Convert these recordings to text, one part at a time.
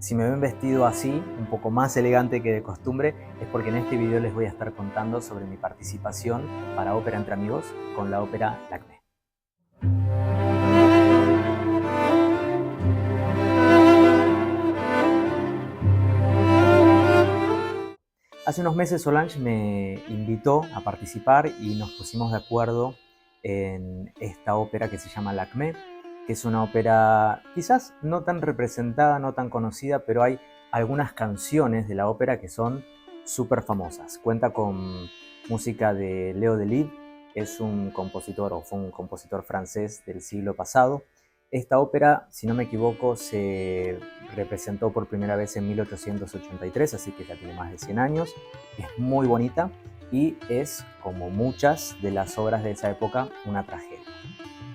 Si me ven vestido así, un poco más elegante que de costumbre, es porque en este video les voy a estar contando sobre mi participación para Ópera Entre Amigos con la ópera Lakmé. Hace unos meses Solange me invitó a participar y nos pusimos de acuerdo en esta ópera que se llama Lakmé, que es una ópera quizás no tan representada, no tan conocida, pero hay algunas canciones de la ópera que son súper famosas. Cuenta con música de Leo Delibes, es un compositor o fue un compositor francés del siglo pasado. Esta ópera, si no me equivoco, se representó por primera vez en 1883, así que ya tiene más de 100 años. Es muy bonita y es, como muchas de las obras de esa época, una tragedia.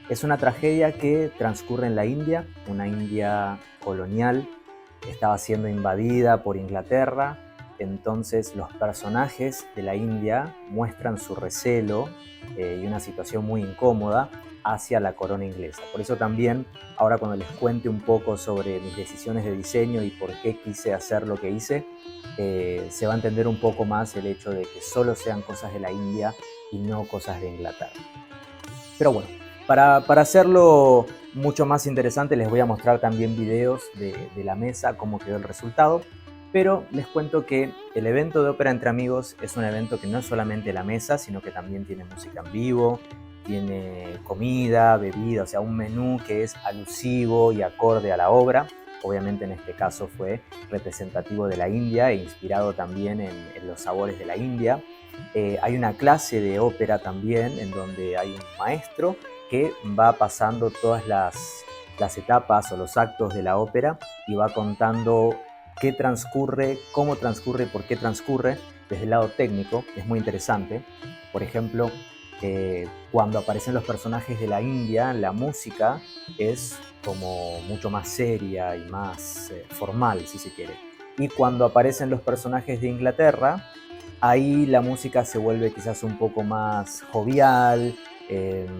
Es una tragedia que transcurre en la India, una India colonial, estaba siendo invadida por Inglaterra, entonces los personajes de la India muestran su recelo y una situación muy incómoda hacia la corona inglesa. Por eso también, ahora cuando les cuente un poco sobre mis decisiones de diseño y por qué quise hacer lo que hice, se va a entender un poco más el hecho de que solo sean cosas de la India y no cosas de Inglaterra. Pero bueno, para hacerlo mucho más interesante les voy a mostrar también videos de la mesa, cómo quedó el resultado. Pero les cuento que el evento de Ópera Entre Amigos es un evento que no es solamente la mesa, sino que también tiene música en vivo, tiene comida, bebida, o sea, un menú que es alusivo y acorde a la obra. Obviamente en este caso fue representativo de la India e inspirado también en los sabores de la India. Hay una clase de ópera también en donde hay un maestro que va pasando todas las etapas o los actos de la ópera y va contando qué transcurre, cómo transcurre y por qué transcurre desde el lado técnico. Es muy interesante. Por ejemplo, cuando aparecen los personajes de la India, la música es como mucho más seria y más formal, si se quiere. Y cuando aparecen los personajes de Inglaterra, ahí la música se vuelve quizás un poco más jovial,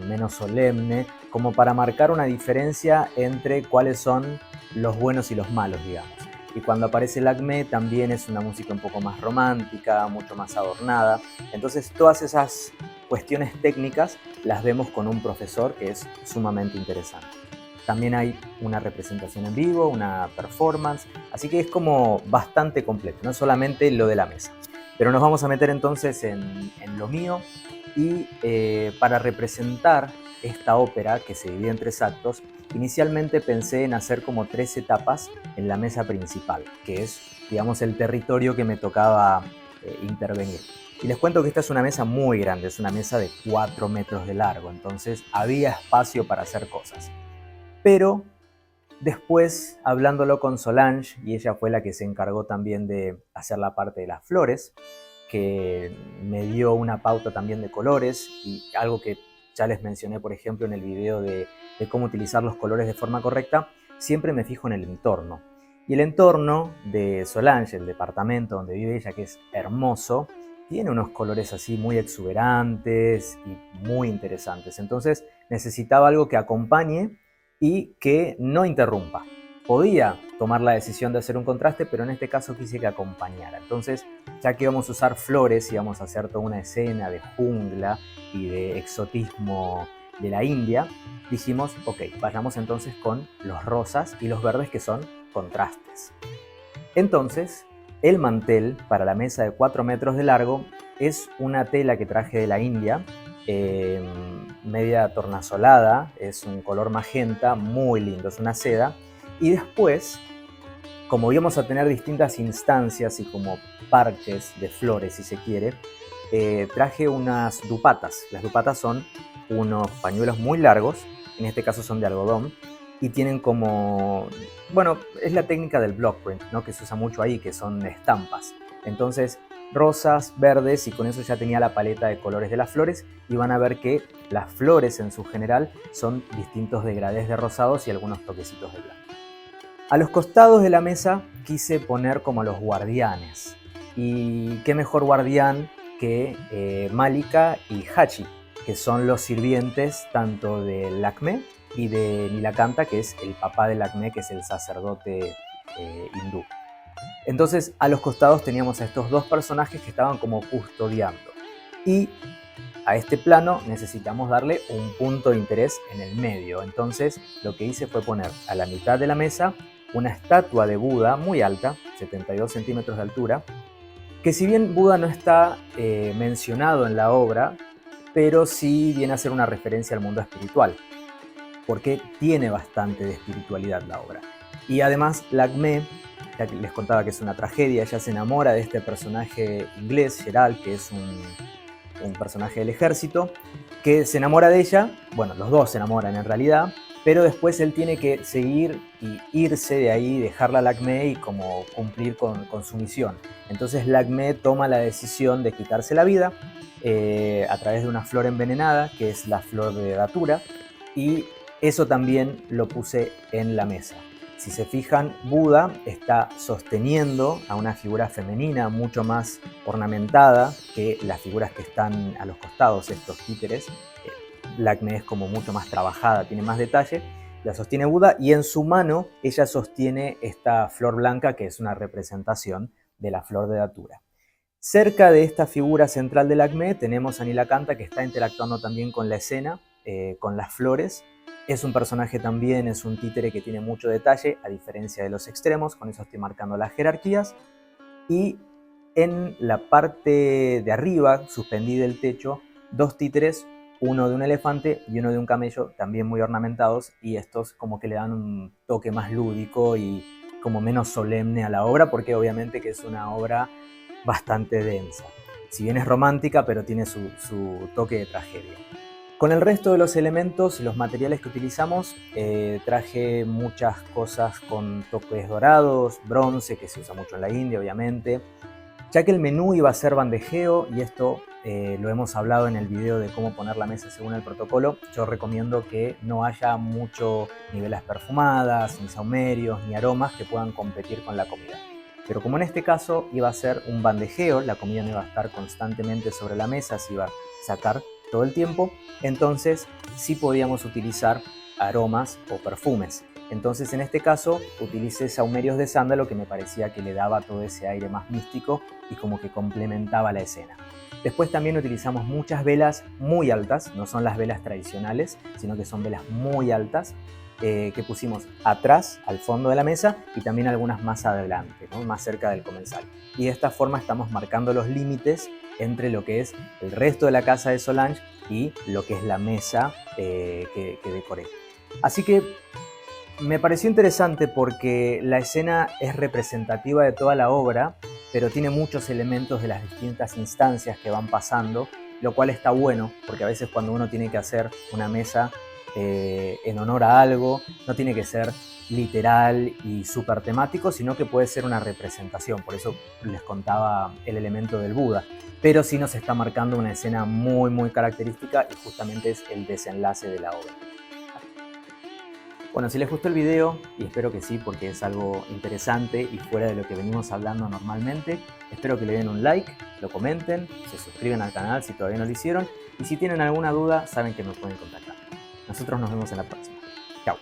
menos solemne, como para marcar una diferencia entre cuáles son los buenos y los malos, digamos. Y cuando aparece el Lakmé también es una música un poco más romántica, mucho más adornada. Entonces todas esas cuestiones técnicas las vemos con un profesor que es sumamente interesante. También hay una representación en vivo, una performance, así que es como bastante completo, no solamente lo de la mesa. Pero nos vamos a meter entonces en lo mío y para representar esta ópera que se divide en 3 actos, inicialmente pensé en hacer como 3 etapas en la mesa principal, que es, digamos, el territorio que me tocaba intervenir. Y les cuento que esta es una mesa muy grande, es una mesa de 4 metros de largo, entonces había espacio para hacer cosas. Pero después, hablándolo con Solange, y ella fue la que se encargó también de hacer la parte de las flores, que me dio una pauta también de colores y algo que ya les mencioné, por ejemplo, en el video de cómo utilizar los colores de forma correcta, siempre me fijo en el entorno. Y el entorno de Solange, el departamento donde vive ella, que es hermoso, tiene unos colores así muy exuberantes y muy interesantes. Entonces necesitaba algo que acompañe y que no interrumpa. Podía tomar la decisión de hacer un contraste, pero en este caso quise que acompañara. Entonces, ya que íbamos a usar flores y vamos a hacer toda una escena de jungla y de exotismo de la India, dijimos, ok, vayamos entonces con los rosas y los verdes, que son contrastes. Entonces, el mantel para la mesa de 4 metros de largo es una tela que traje de la India, media tornasolada, es un color magenta, muy lindo, es una seda. Y después, como íbamos a tener distintas instancias y como parches de flores, si se quiere, traje unas dupatas. Las dupatas son unos pañuelos muy largos, en este caso son de algodón, y tienen como, bueno, es la técnica del block print, ¿no? Que se usa mucho ahí, que son estampas. Entonces, rosas, verdes, y con eso ya tenía la paleta de colores de las flores, y van a ver que las flores en su general son distintos degradés de rosados y algunos toquecitos de blanco. A los costados de la mesa quise poner como los guardianes. Y qué mejor guardián que Malika y Hachi, que son los sirvientes tanto de Lakmé y de Nilakanta, que es el papá de Lakmé, que es el sacerdote hindú. Entonces a los costados teníamos a estos dos personajes que estaban como custodiando. Y a este plano necesitamos darle un punto de interés en el medio. Entonces lo que hice fue poner a la mitad de la mesa una estatua de Buda muy alta, 72 centímetros de altura, que si bien Buda no está mencionado en la obra, pero sí viene a ser una referencia al mundo espiritual, porque tiene bastante de espiritualidad la obra. Y además Lakmé, ya que les contaba que es una tragedia, ella se enamora de este personaje inglés, Gerald, que es un personaje del ejército, que se enamora de ella, bueno, los dos se enamoran en realidad, pero después él tiene que seguir y irse de ahí, dejarla a Lakmé y como cumplir con su misión. Entonces Lakmé toma la decisión de quitarse la vida a través de una flor envenenada, que es la flor de datura, y eso también lo puse en la mesa. Si se fijan, Buda está sosteniendo a una figura femenina mucho más ornamentada que las figuras que están a los costados, estos títeres. Lakmé es como mucho más trabajada, tiene más detalle. La sostiene Buda y en su mano ella sostiene esta flor blanca que es una representación de la flor de datura. Cerca de esta figura central del Lakmé tenemos a Nilakanta, que está interactuando también con la escena, con las flores. Es un personaje también, es un títere que tiene mucho detalle, a diferencia de los extremos, con eso estoy marcando las jerarquías. Y en la parte de arriba, suspendida del techo, dos títeres, uno de un elefante y uno de un camello, también muy ornamentados, y estos como que le dan un toque más lúdico y como menos solemne a la obra, porque obviamente que es una obra bastante densa. Si bien es romántica, pero tiene su toque de tragedia. Con el resto de los elementos y los materiales que utilizamos, traje muchas cosas con toques dorados, bronce, que se usa mucho en la India, obviamente. Ya que el menú iba a ser bandejeo, y esto lo hemos hablado en el video de cómo poner la mesa según el protocolo, yo recomiendo que no haya mucho ni velas perfumadas, ni sahumerios, ni aromas que puedan competir con la comida. Pero como en este caso iba a ser un bandejeo, la comida no iba a estar constantemente sobre la mesa, se iba a sacar todo el tiempo, entonces sí podíamos utilizar aromas o perfumes. Entonces en este caso utilicé sahumerios de sándalo, que me parecía que le daba todo ese aire más místico y como que complementaba la escena. Después también utilizamos muchas velas muy altas, no son las velas tradicionales, sino que son velas muy altas, que pusimos atrás, al fondo de la mesa, y también algunas más adelante, ¿no? Más cerca del comensal. Y de esta forma estamos marcando los límites entre lo que es el resto de la casa de Solange y lo que es la mesa que decoré. Así que me pareció interesante porque la escena es representativa de toda la obra, pero tiene muchos elementos de las distintas instancias que van pasando, lo cual está bueno, porque a veces cuando uno tiene que hacer una mesa en honor a algo, no tiene que ser literal y súper temático, sino que puede ser una representación. Por eso les contaba el elemento del Buda. Pero sí nos está marcando una escena muy, muy característica, y justamente es el desenlace de la obra. Bueno, si les gustó el video, y espero que sí, porque es algo interesante y fuera de lo que venimos hablando normalmente, espero que le den un like, lo comenten, se suscriban al canal si todavía no lo hicieron, y si tienen alguna duda saben que me pueden contactar. Nosotros nos vemos en la próxima. Chao.